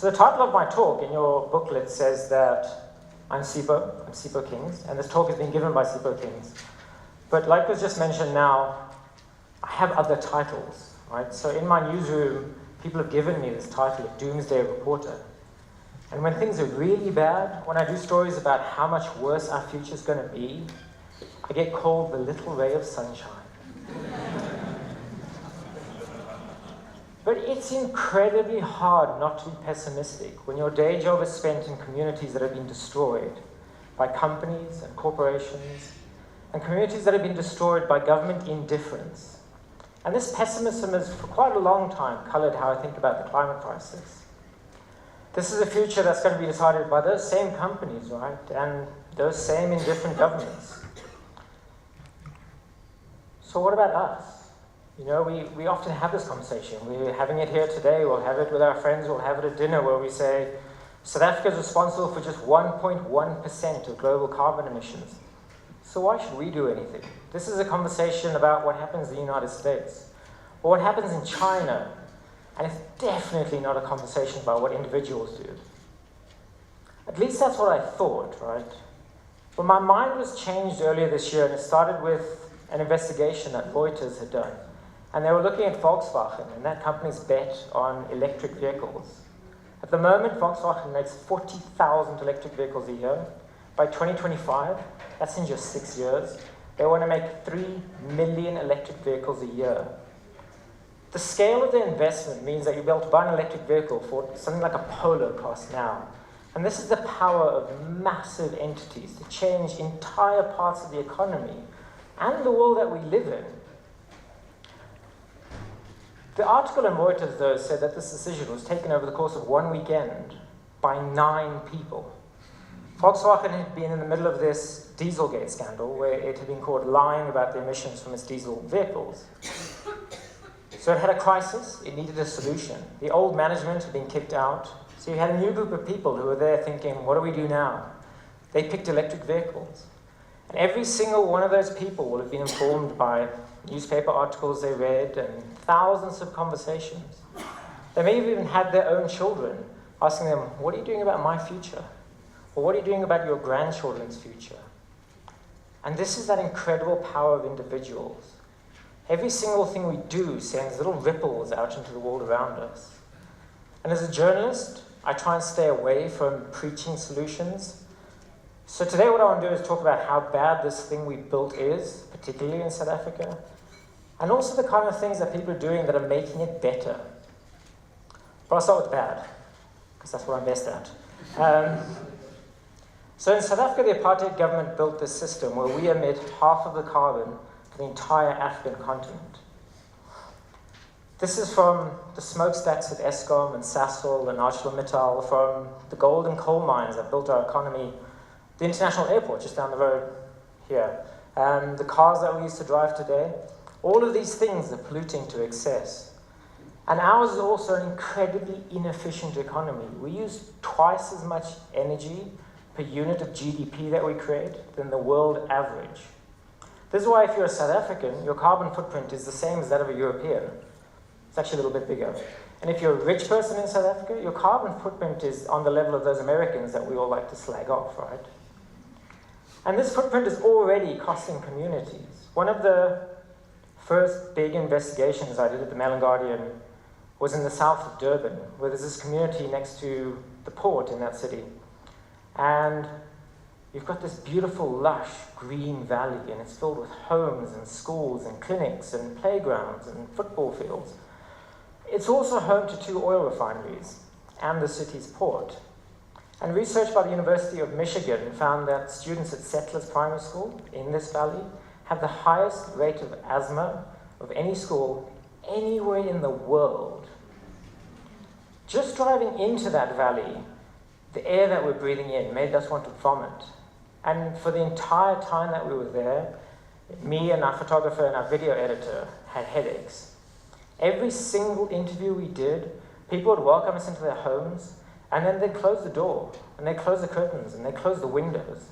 So the title of my talk in your booklet says that I'm Sipho Kings, and this talk has been given by Sipho Kings. But like was just mentioned now, I have other titles, right? So in my newsroom, people have given me this title of Doomsday Reporter. And when things are really bad, when I do stories about how much worse our future is going to be, I get called the little ray of sunshine. But it's incredibly hard not to be pessimistic when your day job is spent in communities that have been destroyed by companies and corporations, and communities that have been destroyed by government indifference. And this pessimism has, for quite a long time, colored how I think about the climate crisis. This is a future that's going to be decided by those same companies, right? And those same indifferent governments. So what about us? You know, we often have this conversation. We're having it here today. We'll have it with our friends. We'll have it at dinner where we say, South Africa is responsible for just 1.1% of global carbon emissions. So why should we do anything? This is a conversation about what happens in the United States or what happens in China. And it's definitely not a conversation about what individuals do. At least that's what I thought, right? But my mind was changed earlier this year, and it started with an investigation that Reuters had done. And they were looking at Volkswagen and that company's bet on electric vehicles. At the moment, Volkswagen makes 40,000 electric vehicles a year. By 2025, that's in just 6 years, they want to make 3 million electric vehicles a year. The scale of the investment means that you'll be able to buy an electric vehicle for something like a Polo cost now. And this is the power of massive entities to change entire parts of the economy and the world that we live in. The article in Reuters, though, said that this decision was taken over the course of one weekend by 9 people. Volkswagen had been in the middle of this Dieselgate scandal where it had been caught lying about the emissions from its diesel vehicles. So it had a crisis, it needed a solution. The old management had been kicked out, so you had a new group of people who were there thinking, what do we do now? They picked electric vehicles. And every single one of those people will have been informed by newspaper articles they read and thousands of conversations. They may have even had their own children asking them, what are you doing about my future? Or what are you doing about your grandchildren's future? And this is that incredible power of individuals. Every single thing we do sends little ripples out into the world around us. And as a journalist, I try and stay away from preaching solutions. So today what I want to do is talk about how bad this thing we built is, particularly in South Africa, and also the kind of things that people are doing that are making it better. But I'll start with bad, because that's what I'm best at. So in South Africa, the apartheid government built this system where we emit half of the carbon for the entire African continent. This is from the smokestacks at Eskom and Sasol and ArcelorMittal, from the gold and coal mines that built our economy, the international airport just down the road here, the cars that we used to drive today. All of these things are polluting to excess. And ours is also an incredibly inefficient economy. We use twice as much energy per unit of GDP that we create than the world average. This is why if you're a South African, your carbon footprint is the same as that of a European. It's actually a little bit bigger. And if you're a rich person in South Africa, your carbon footprint is on the level of those Americans that we all like to slag off, right? And this footprint is already costing communities. One of the first big investigations I did at the Mail and Guardian was in the south of Durban, where there's this community next to the port in that city. And you've got this beautiful, lush, green valley, and it's filled with homes and schools and clinics and playgrounds and football fields. It's also home to 2 oil refineries and the city's port. And research by the University of Michigan found that students at Settlers Primary School in this valley have the highest rate of asthma of any school anywhere in the world. Just driving into that valley, the air that we're breathing in made us want to vomit. And for the entire time that we were there, me and our photographer and our video editor had headaches. Every single interview we did, people would welcome us into their homes, and then they'd close the door, and they'd close the curtains, and they'd close the windows.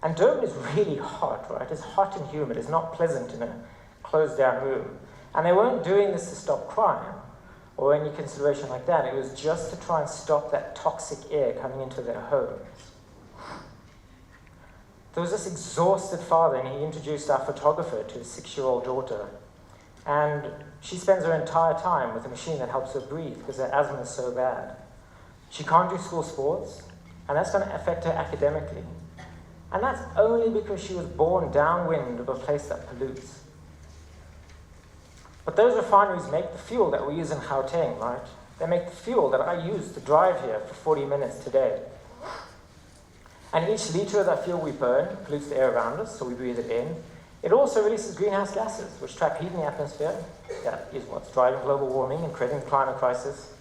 And Durban is really hot, right? It's hot and humid. It's not pleasant in a closed-down room. And they weren't doing this to stop crime. or any consideration like that. It was just to try and stop that toxic air coming into their homes. There was this exhausted father, and he introduced our photographer to his 6-year-old daughter. And she spends her entire time with a machine that helps her breathe because her asthma is so bad. She can't do school sports, and that's going to affect her academically. And that's only because she was born downwind of a place that pollutes. But those refineries make the fuel that we use in Gauteng, right? They make the fuel that I use to drive here for 40 minutes today. And each litre of that fuel we burn pollutes the air around us, so we breathe it in. It also releases greenhouse gases, which trap heat in the atmosphere. That is what's driving global warming and creating the climate crisis.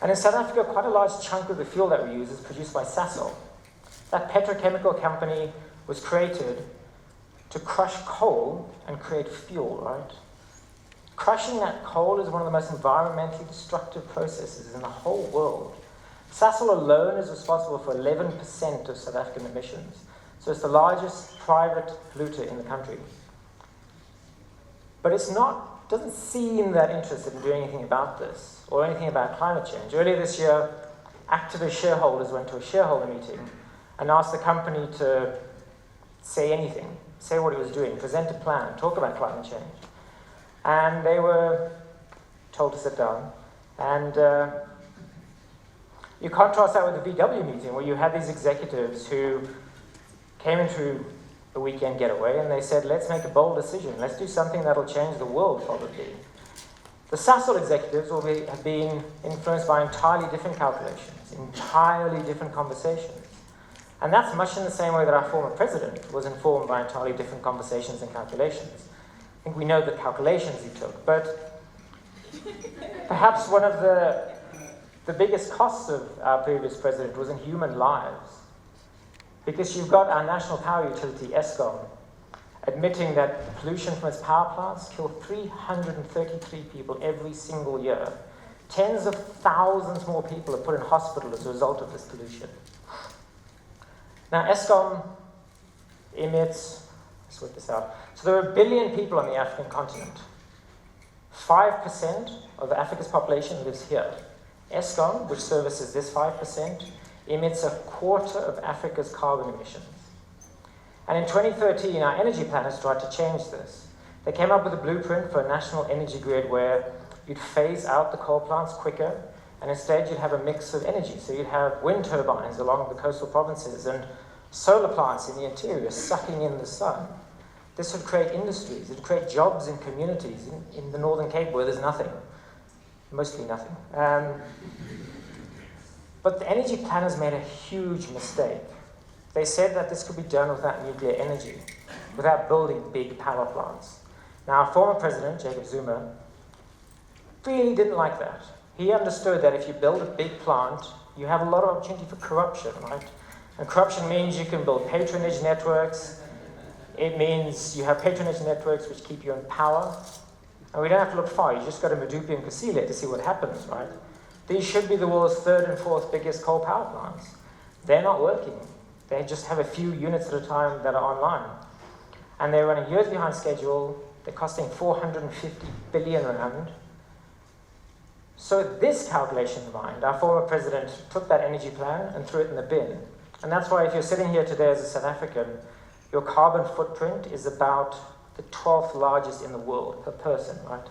And in South Africa, quite a large chunk of the fuel that we use is produced by Sasol. That petrochemical company was created to crush coal and create fuel, right? Crushing that coal is one of the most environmentally destructive processes in the whole world. Sasol alone is responsible for 11% of South African emissions. So it's the largest private polluter in the country. But doesn't seem that interested in doing anything about this or anything about climate change. Earlier this year, activist shareholders went to a shareholder meeting and asked the company to say anything, say what it was doing, present a plan, talk about climate change. And they were told to sit down. And you contrast that with the VW meeting, where you had these executives who came into a weekend getaway and they said, let's make a bold decision. Let's do something that'll change the world, probably. The Sasol executives have been influenced by entirely different calculations, entirely different conversations. And that's much in the same way that our former president was informed by entirely different conversations and calculations. I think we know the calculations he took, but perhaps one of the biggest costs of our previous president was in human lives. Because you've got our national power utility, Eskom, admitting that pollution from its power plants kill 333 people every single year. Tens of thousands more people are put in hospital as a result of this pollution. Now, Eskom emits, let's work this out. So there are 1 billion people on the African continent. 5% of Africa's population lives here. Eskom, which services this 5%, emits 1/4 of Africa's carbon emissions. And in 2013, our energy planners tried to change this. They came up with a blueprint for a national energy grid where you'd phase out the coal plants quicker, and instead you'd have a mix of energy. So you'd have wind turbines along the coastal provinces and solar plants in the interior sucking in the sun. This would create industries, it would create jobs in communities in the Northern Cape where there's nothing, mostly nothing. But the energy planners made a huge mistake. They said that this could be done without nuclear energy, without building big power plants. Now, our former president, Jacob Zuma, really didn't like that. He understood that if you build a big plant, you have a lot of opportunity for corruption, right? And corruption means you can build patronage networks. It means you have patronage networks which keep you in power. And we don't have to look far. You just go to Medupi and Kusile to see what happens, right? These should be the world's 3rd and 4th biggest coal power plants. They're not working. They just have a few units at a time that are online. And they're running years behind schedule. They're costing 450 billion rand. So this calculation in mind, our former president took that energy plan and threw it in the bin. And that's why if you're sitting here today as a South African, your carbon footprint is about the 12th largest in the world per person, right?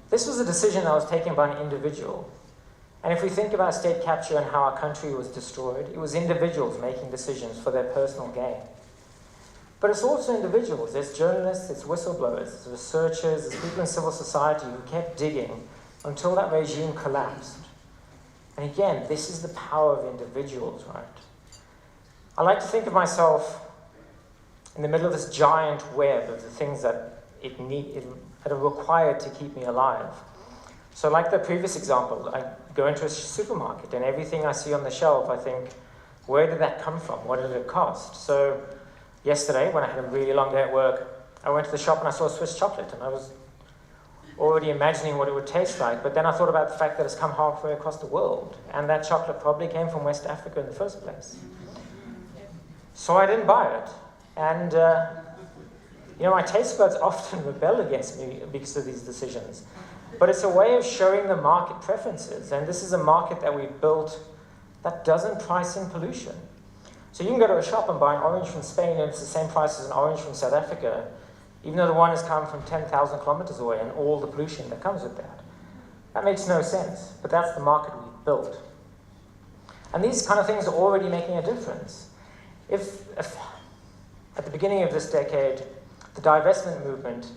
This was a decision that was taken by an individual. And if we think about state capture and how our country was destroyed, it was individuals making decisions for their personal gain. But it's also individuals. There's journalists, there's whistleblowers, there's researchers, there's people in civil society who kept digging until that regime collapsed. And again, this is the power of individuals, right? I like to think of myself in the middle of this giant web of the things that that are required to keep me alive. So like the previous example, I go into a supermarket and everything I see on the shelf, I think, where did that come from? What did it cost? So yesterday, when I had a really long day at work, I went to the shop and I saw Swiss chocolate, and I was already imagining what it would taste like, but then I thought about the fact that it's come halfway across the world, and that chocolate probably came from West Africa in the first place. So I didn't buy it. And, my taste buds often rebel against me because of these decisions. But it's a way of showing the market preferences. And this is a market that we've built that doesn't price in pollution. So you can go to a shop and buy an orange from Spain and it's the same price as an orange from South Africa, even though the one has come from 10,000 kilometers away and all the pollution that comes with that. That makes no sense, but that's the market we've built. And these kind of things are already making a difference. If at the beginning of this decade, the divestment movement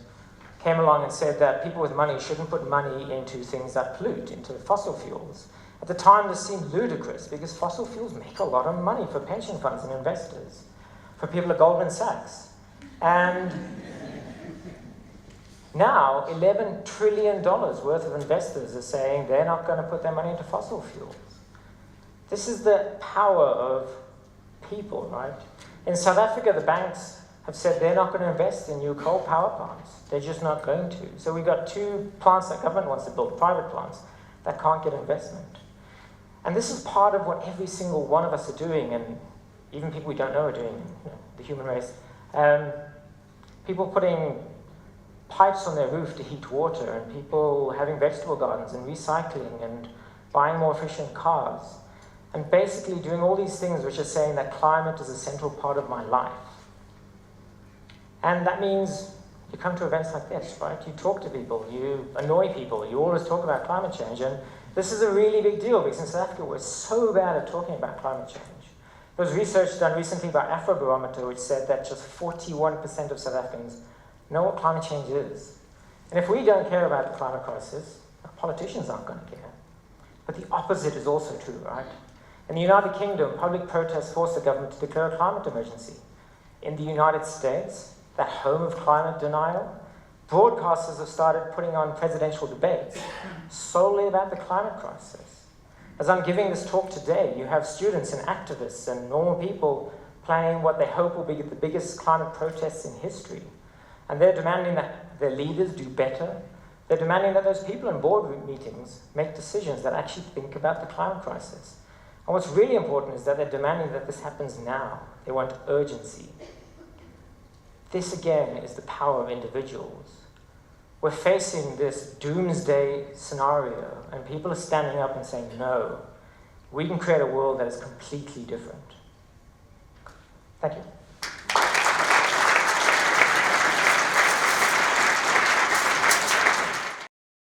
came along and said that people with money shouldn't put money into things that pollute, into fossil fuels. At the time, this seemed ludicrous because fossil fuels make a lot of money for pension funds and investors, for people at Goldman Sachs. And now, $11 trillion worth of investors are saying they're not going to put their money into fossil fuels. This is the power of people, right? In South Africa, the banks have said they're not going to invest in new coal power plants. They're just not going to. So we've got 2 plants that government wants to build, private plants, that can't get investment. And this is part of what every single one of us are doing, and even people we don't know are doing, the human race. People putting pipes on their roof to heat water, and people having vegetable gardens and recycling and buying more efficient cars, and basically doing all these things which are saying that climate is a central part of my life. And that means you come to events like this, right? You talk to people, you annoy people, you always talk about climate change, and this is a really big deal because in South Africa we're so bad at talking about climate change. There was research done recently by Afrobarometer which said that just 41% of South Africans know what climate change is. And if we don't care about the climate crisis, our politicians aren't going to care. But the opposite is also true, right? In the United Kingdom, public protests forced the government to declare a climate emergency. In the United States, that home of climate denial, broadcasters have started putting on presidential debates solely about the climate crisis. As I'm giving this talk today, you have students and activists and normal people planning what they hope will be the biggest climate protests in history. And they're demanding that their leaders do better. They're demanding that those people in boardroom meetings make decisions that actually think about the climate crisis. And what's really important is that they're demanding that this happens now. They want urgency. This, again, is the power of individuals. We're facing this doomsday scenario, and people are standing up and saying, no, we can create a world that is completely different. Thank you.